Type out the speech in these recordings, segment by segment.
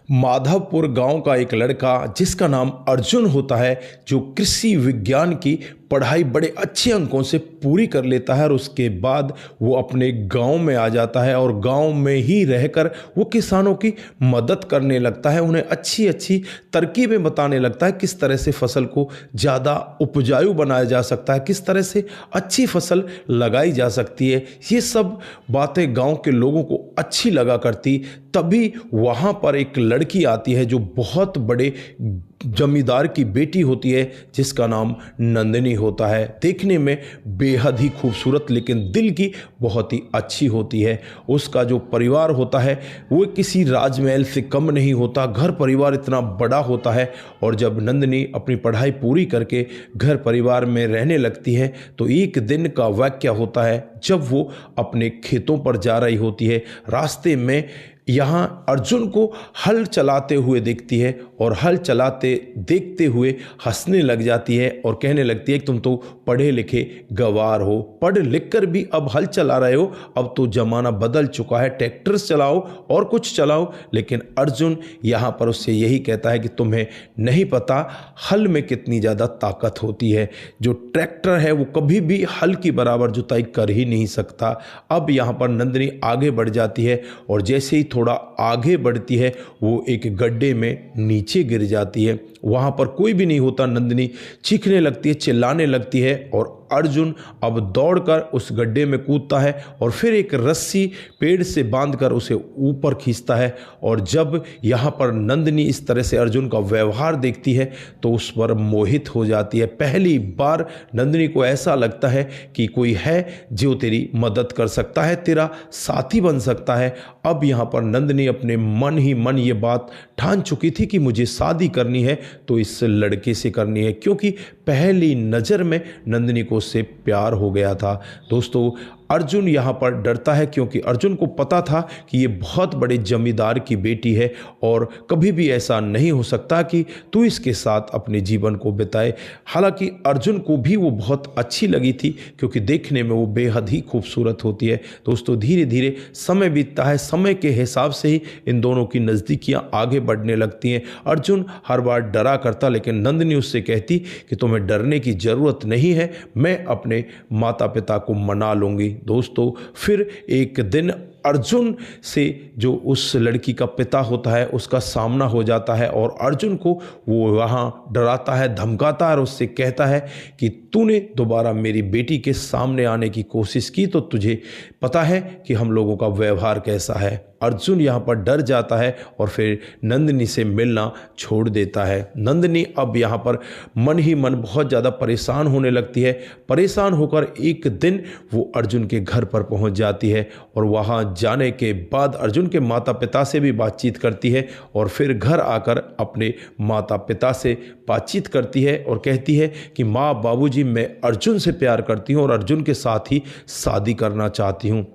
माधवपुर गांव का एक लड़का जिसका नाम अर्जुन होता है, जो कृषि विज्ञान की पढ़ाई बड़े अच्छे अंकों से पूरी कर लेता है और उसके बाद वो अपने गांव में आ जाता है और गांव में ही रहकर वो किसानों की मदद करने लगता है। उन्हें अच्छी अच्छी तरकीबें बताने लगता है, किस तरह से फसल को ज़्यादा उपजाऊ बनाया जा सकता है, किस तरह से अच्छी फसल लगाई जा सकती है। ये सब बातें गांव के लोगों को अच्छी लगा करती। तभी वहाँ पर एक लड़की आती है जो बहुत बड़े जमींदार की बेटी होती है, जिसका नाम नंदिनी होता है। देखने में बेहद ही खूबसूरत लेकिन दिल की बहुत ही अच्छी होती है। उसका जो परिवार होता है वो किसी राजमहल से कम नहीं होता, घर परिवार इतना बड़ा होता है। और जब नंदिनी अपनी पढ़ाई पूरी करके घर परिवार में रहने लगती है तो एक दिन का वाकया होता है जब वो अपने खेतों पर जा रही होती है। रास्ते में यहाँ अर्जुन को हल चलाते हुए देखती है और हल चलाते देखते हुए हंसने लग जाती है और कहने लगती है कि तुम तो पढ़े लिखे गवार हो, पढ़ लिख कर भी अब हल चला रहे हो, अब तो ज़माना बदल चुका है, ट्रैक्टर्स चलाओ और कुछ चलाओ। लेकिन अर्जुन यहाँ पर उससे यही कहता है कि तुम्हें नहीं पता हल में कितनी ज़्यादा ताकत होती है। जो ट्रैक्टर है वो कभी भी हल की बराबर जुताई कर ही नहीं सकता। अब यहाँ पर नंदिनी आगे बढ़ जाती है और जैसे ही थोड़ा आगे बढ़ती है वो एक गड्ढे में नीचे गिर जाती है। वहाँ पर कोई भी नहीं होता। नंदिनी चीखने लगती है, चिल्लाने लगती है और अर्जुन अब दौड़कर उस गड्ढे में कूदता है और फिर एक रस्सी पेड़ से बांधकर उसे ऊपर खींचता है। और जब यहाँ पर नंदिनी इस तरह से अर्जुन का व्यवहार देखती है तो उस पर मोहित हो जाती है। पहली बार नंदिनी को ऐसा लगता है कि कोई है जो तेरी मदद कर सकता है, तेरा साथी बन सकता है। अब यहाँ पर नंदिनी अपने मन ही मन ये बात ठान चुकी थी कि मुझे शादी करनी है तो इस लड़के से करनी है, क्योंकि पहली नज़र में नंदिनी को उससे प्यार हो गया था। दोस्तों, अर्जुन यहाँ पर डरता है क्योंकि अर्जुन को पता था कि ये बहुत बड़े जमींदार की बेटी है और कभी भी ऐसा नहीं हो सकता कि तू इसके साथ अपने जीवन को बिताए। हालांकि अर्जुन को भी वो बहुत अच्छी लगी थी क्योंकि देखने में वो बेहद ही खूबसूरत होती है। दोस्तों, धीरे धीरे समय बीतता है, समय के हिसाब से ही इन दोनों की नज़दीकियाँ आगे बढ़ने लगती हैं। अर्जुन हर बार डरा करता, लेकिन नंदिनी उससे कहती कि तुम्हें डरने की ज़रूरत नहीं है, मैं अपने माता पिता को मना लूँगी। दोस्तों, फिर एक दिन अर्जुन से जो उस लड़की का पिता होता है उसका सामना हो जाता है और अर्जुन को वो वहाँ डराता है, धमकाता है और उससे कहता है कि तूने दोबारा मेरी बेटी के सामने आने की कोशिश की तो तुझे पता है कि हम लोगों का व्यवहार कैसा है। अर्जुन यहाँ पर डर जाता है और फिर नंदिनी से मिलना छोड़ देता है। नंदिनी अब यहाँ पर मन ही मन बहुत ज़्यादा परेशान होने लगती है। परेशान होकर एक दिन वो अर्जुन के घर पर पहुँच जाती है और वहाँ जाने के बाद अर्जुन के माता पिता से भी बातचीत करती है और फिर घर आकर अपने माता पिता से बातचीत करती है और कहती है कि माँ बाबूजी, मैं अर्जुन से प्यार करती हूँ और अर्जुन के साथ ही शादी करना चाहती हूँ।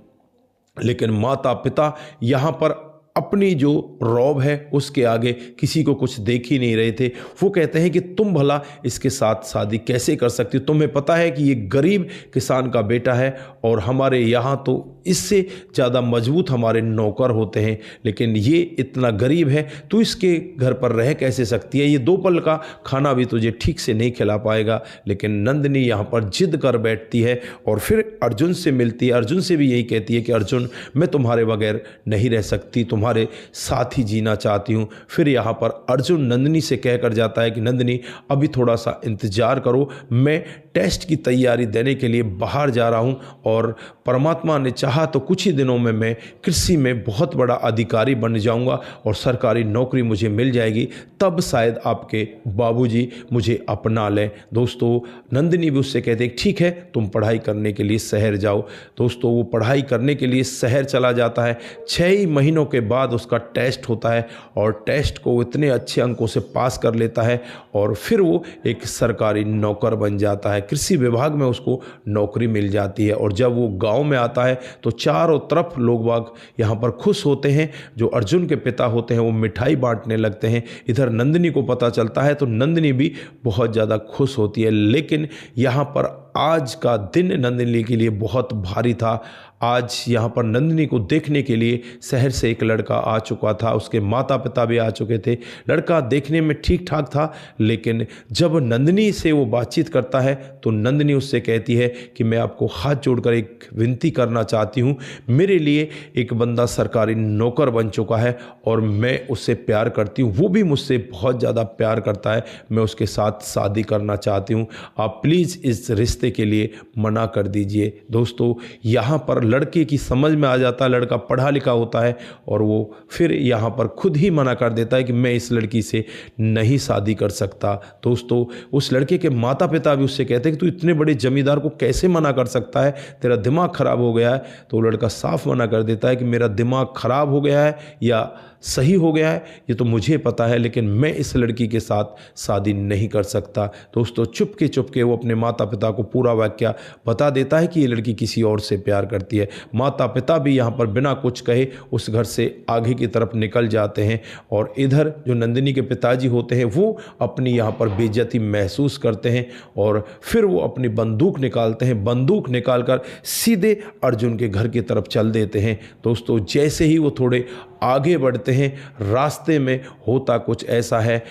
लेकिन माता पिता यहाँ पर अपनी जो रौब है उसके आगे किसी को कुछ देख ही नहीं रहे थे। वो कहते हैं कि तुम भला इसके साथ शादी कैसे कर सकती हो, तुम्हें पता है कि ये गरीब किसान का बेटा है और हमारे यहाँ तो इससे ज़्यादा मजबूत हमारे नौकर होते हैं, लेकिन ये इतना गरीब है, तू इसके घर पर रह कैसे सकती है, ये 2 पल का खाना भी तुझे ठीक से नहीं खिला पाएगा। लेकिन नंदिनी यहाँ पर जिद कर बैठती है और फिर अर्जुन से मिलती है। अर्जुन से भी यही कहती है कि अर्जुन, मैं तुम्हारे बगैर नहीं रह सकती, तुम्हारे साथ ही जीना चाहती हूँ। फिर यहाँ पर अर्जुन नंदिनी से कहकर जाता है कि नंदिनी, अभी थोड़ा सा इंतजार करो, मैं टेस्ट की तैयारी देने के लिए बाहर जा रहा हूँ और परमात्मा ने चाहा तो कुछ ही दिनों में मैं कृषि में बहुत बड़ा अधिकारी बन जाऊंगा और सरकारी नौकरी मुझे मिल जाएगी, तब शायद आपके बाबूजी मुझे अपना लें। दोस्तों, नंदिनी भी उससे कहते ठीक है, तुम पढ़ाई करने के लिए शहर जाओ। दोस्तों, वो पढ़ाई करने के लिए शहर चला जाता है। 6 ही महीनों के बाद उसका टेस्ट होता है और टेस्ट को इतने अच्छे अंकों से पास कर लेता है और फिर वो एक सरकारी नौकर बन जाता है। कृषि विभाग में उसको नौकरी मिल जाती है और जब वो गांव में आता है तो चारों तरफ लोग बाग यहाँ पर खुश होते हैं। जो अर्जुन के पिता होते हैं वो मिठाई बांटने लगते हैं। इधर नंदिनी को पता चलता है तो नंदिनी भी बहुत ज़्यादा खुश होती है। लेकिन यहाँ पर आज का दिन नंदिनी के लिए बहुत भारी था। आज यहाँ पर नंदिनी को देखने के लिए शहर से एक लड़का आ चुका था, उसके माता पिता भी आ चुके थे। लड़का देखने में ठीक ठाक था, लेकिन जब नंदिनी से वो बातचीत करता है तो नंदिनी उससे कहती है कि मैं आपको हाथ जोड़कर एक विनती करना चाहती हूँ। मेरे लिए एक बंदा सरकारी नौकर बन चुका है और मैं उससे प्यार करती हूँ, वो भी मुझसे बहुत ज़्यादा प्यार करता है। मैं उसके साथ शादी करना चाहती हूँ, आप प्लीज़ इस रिश्ते के लिए मना कर दीजिए। दोस्तों, यहाँ पर लड़के की समझ में आ जाता है, लड़का पढ़ा लिखा होता है और वो फिर यहाँ पर खुद ही मना कर देता है कि मैं इस लड़की से नहीं शादी कर सकता। दोस्तों, उस लड़के के माता पिता भी उससे कहते हैं कि तू इतने बड़े जमींदार को कैसे मना कर सकता है, तेरा दिमाग खराब हो गया है। तो वो लड़का साफ मना कर देता है कि मेरा दिमाग खराब हो गया है या सही हो गया है ये तो मुझे पता है, लेकिन मैं इस लड़की के साथ शादी नहीं कर सकता। दोस्तों, चुपके वो अपने माता पिता को पूरा वाकया बता देता है कि ये लड़की किसी और से प्यार करती है। माता पिता भी यहाँ पर बिना कुछ कहे उस घर से आगे की तरफ निकल जाते हैं और इधर जो नंदिनी के पिताजी होते हैं वो अपनी यहाँ पर बेइज्जती महसूस करते हैं और फिर वो अपनी बंदूक निकालते हैं। बंदूक निकालकर सीधे अर्जुन के घर की तरफ चल देते हैं। दोस्तों, जैसे ही वो थोड़े आगे बढ़ते हैं, रास्ते में होता कुछ ऐसा है,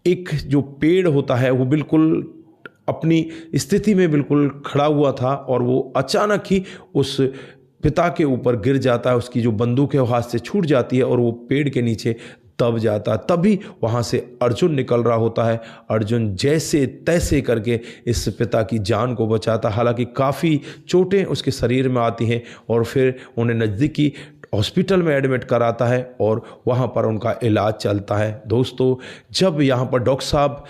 एक जो पेड़ होता है वो बिल्कुल अपनी स्थिति में बिल्कुल खड़ा हुआ था और वो अचानक ही उस पिता के ऊपर गिर जाता है। उसकी जो बंदूक है वो हाथ से छूट जाती है और वो पेड़ के नीचे दब जाता है। तभी वहाँ से अर्जुन निकल रहा होता है। अर्जुन जैसे तैसे करके इस पिता की जान को बचाता, हालांकि काफ़ी चोटें उसके शरीर में आती हैं और फिर उन्हें नज़दीकी हॉस्पिटल में एडमिट कराता है और वहाँ पर उनका इलाज चलता है। दोस्तों, जब यहाँ पर डॉक्टर साहब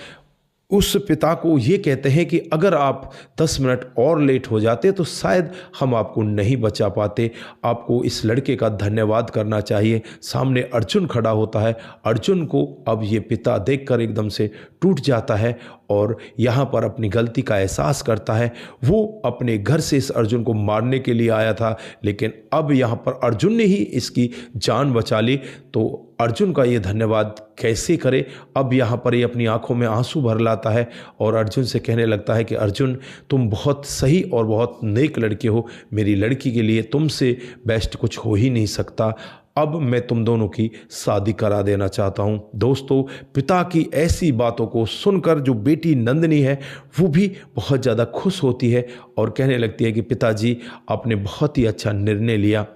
उस पिता को ये कहते हैं कि अगर आप 10 मिनट और लेट हो जाते तो शायद हम आपको नहीं बचा पाते, आपको इस लड़के का धन्यवाद करना चाहिए। सामने अर्जुन खड़ा होता है। अर्जुन को अब ये पिता देखकर एकदम से टूट जाता है और यहाँ पर अपनी गलती का एहसास करता है। वो अपने घर से इस अर्जुन को मारने के लिए आया था, लेकिन अब यहाँ पर अर्जुन ने ही इसकी जान बचा ली। तो अर्जुन का ये धन्यवाद कैसे करे, अब यहाँ पर ये अपनी आंखों में आंसू भर लाता है और अर्जुन से कहने लगता है कि अर्जुन, तुम बहुत सही और बहुत नेक लड़के हो, मेरी लड़की के लिए तुमसे बेस्ट कुछ हो ही नहीं सकता। अब मैं तुम दोनों की शादी करा देना चाहता हूँ। दोस्तों, पिता की ऐसी बातों को सुनकर जो बेटी नंदिनी है वो भी बहुत ज़्यादा खुश होती है और कहने लगती है कि पिताजी, आपने बहुत ही अच्छा निर्णय लिया।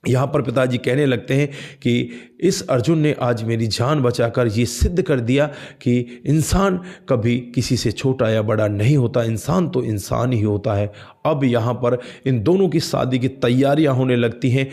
यहाँ पर पिताजी कहने लगते हैं कि इस अर्जुन ने आज मेरी जान बचाकर ये सिद्ध कर दिया कि इंसान कभी किसी से छोटा या बड़ा नहीं होता, इंसान तो इंसान ही होता है। अब यहाँ पर इन दोनों की शादी की तैयारियाँ होने लगती हैं।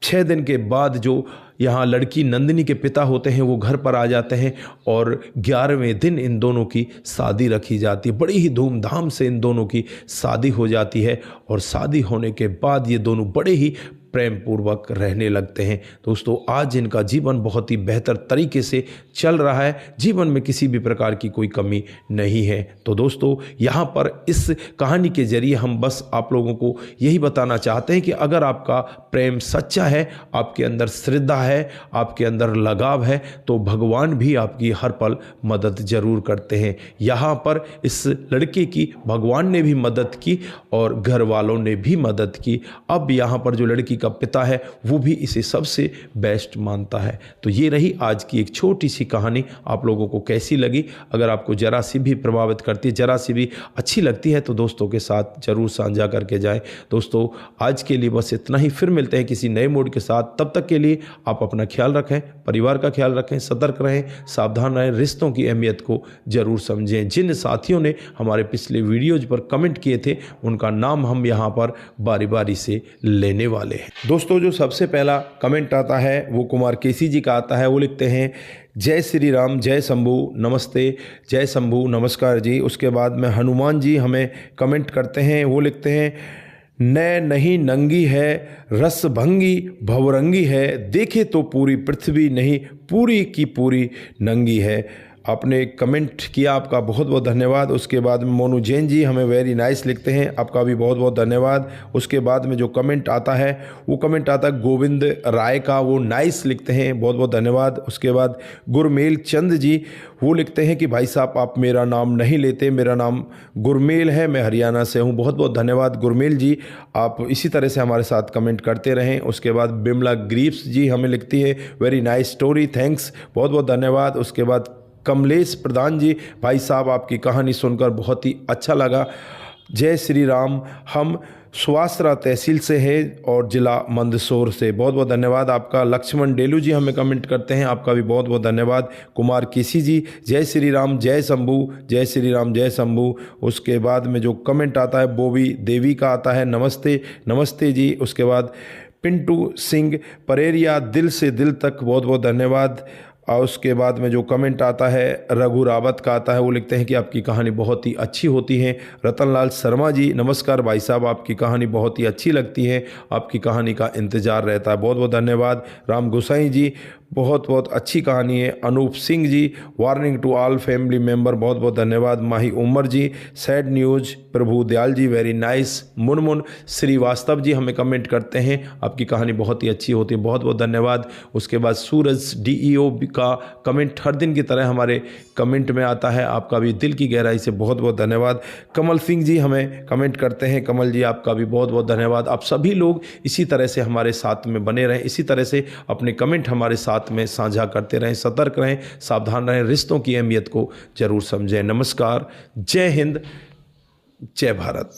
6 दिन के बाद जो यहाँ लड़की नंदिनी के पिता होते हैं वो घर पर आ जाते हैं और 11वें दिन इन दोनों की शादी रखी जाती है। बड़ी ही धूमधाम से इन दोनों की शादी हो जाती है और शादी होने के बाद ये दोनों बड़े ही प्रेम पूर्वक रहने लगते हैं। दोस्तों, आज इनका जीवन बहुत ही बेहतर तरीके से चल रहा है, जीवन में किसी भी प्रकार की कोई कमी नहीं है। तो दोस्तों, यहाँ पर इस कहानी के जरिए हम बस आप लोगों को यही बताना चाहते हैं कि अगर आपका प्रेम सच्चा है, आपके अंदर श्रद्धा है, आपके अंदर लगाव है, तो भगवान भी आपकी हर पल मदद जरूर करते हैं। यहाँ पर इस लड़के की भगवान ने भी मदद की और घर वालों ने भी मदद की। अब यहाँ पर जो लड़की का पिता है वो भी इसे सबसे बेस्ट मानता है। तो ये रही आज की एक छोटी सी कहानी। आप लोगों को कैसी लगी? अगर आपको जरा सी भी प्रभावित करती है, जरा सी भी अच्छी लगती है तो दोस्तों के साथ जरूर साझा करके जाएं। दोस्तों, आज के लिए बस इतना ही, फिर मिलते हैं किसी नए मूड के साथ। तब तक के लिए आप अपना ख्याल रखें, परिवार का ख्याल रखें, सतर्क रहें, सावधान रहें, रिश्तों की अहमियत को जरूर समझें। जिन साथियों ने हमारे पिछले वीडियोज पर कमेंट किए थे उनका नाम हम यहाँ पर बारी बारी से लेने वाले हैं। दोस्तों, जो सबसे पहला कमेंट आता है वो कुमार केसी जी का आता है। वो लिखते हैं, जय श्री राम, जय शंभू, नमस्ते, जय शंभू, नमस्कार जी। उसके बाद में हनुमान जी हमें कमेंट करते हैं। वो लिखते हैं, नैन नहीं नंगी है, रस भंगी भवरंगी है, देखे तो पूरी पृथ्वी नहीं पूरी की पूरी नंगी है। आपने कमेंट किया, आपका बहुत बहुत धन्यवाद। उसके बाद में मोनू जैन जी हमें वेरी नाइस लिखते हैं, आपका भी बहुत बहुत धन्यवाद। उसके बाद में जो कमेंट आता है वो कमेंट आता है गोविंद राय का, वो नाइस लिखते हैं, बहुत बहुत धन्यवाद। उसके बाद गुरमेल चंद जी वो लिखते हैं कि भाई साहब आप मेरा नाम नहीं लेते, मेरा नाम गुरमेल है, मैं हरियाणा से हूँ। बहुत बहुत धन्यवाद गुरमेल जी, आप इसी तरह से हमारे साथ कमेंट करते रहें। उसके बाद बिमला ग्रीप्स जी हमें लिखती है वेरी नाइस स्टोरी, थैंक्स, बहुत बहुत धन्यवाद। उसके बाद कमलेश प्रधान जी, भाई साहब आपकी कहानी सुनकर बहुत ही अच्छा लगा, जय श्री राम, हम सुवासरा तहसील से हैं और ज़िला मंदसौर से। बहुत बहुत धन्यवाद आपका। लक्ष्मण डेलू जी हमें कमेंट करते हैं, आपका भी बहुत बहुत धन्यवाद। कुमार केसी जी, जय श्री राम जय शंभू, जय श्री राम जय शंभू। उसके बाद में जो कमेंट आता है बोबी देवी का आता है, नमस्ते नमस्ते जी। उसके बाद पिंटू सिंह परेरिया, दिल से दिल तक, बहुत बहुत धन्यवाद। और उसके बाद में जो कमेंट आता है रघु रावत का आता है, वो लिखते हैं कि आपकी कहानी बहुत ही अच्छी होती है। रतनलाल शर्मा जी, नमस्कार भाई साहब, आपकी कहानी बहुत ही अच्छी लगती है, आपकी कहानी का इंतज़ार रहता है, बहुत बहुत धन्यवाद। राम गोसाई जी, बहुत बहुत अच्छी कहानी है। Anoop Singh ji, warning to all family member, बहुत बहुत धन्यवाद। Mahi Umar ji, sad news, Prabhu Dayal ji very nice. Munmun Srivastava ji हमें कमेंट करते हैं, आपकी कहानी बहुत ही अच्छी होती है, बहुत बहुत धन्यवाद। उसके बाद सूरज DEO का कमेंट हर दिन की तरह हमारे कमेंट में आता है, आपका भी दिल की गहराई से बहुत बहुत धन्यवाद। कमल सिंह जी हमें कमेंट करते हैं, कमल जी आपका भी बहुत बहुत धन्यवाद। आप सभी लोग इसी तरह से हमारे साथ में बने रहें, इसी तरह से अपने कमेंट हमारे साथ में साझा करते रहें, सतर्क रहें, सावधान रहें, रिश्तों की अहमियत को जरूर समझें। नमस्कार, जय हिंद, जय भारत।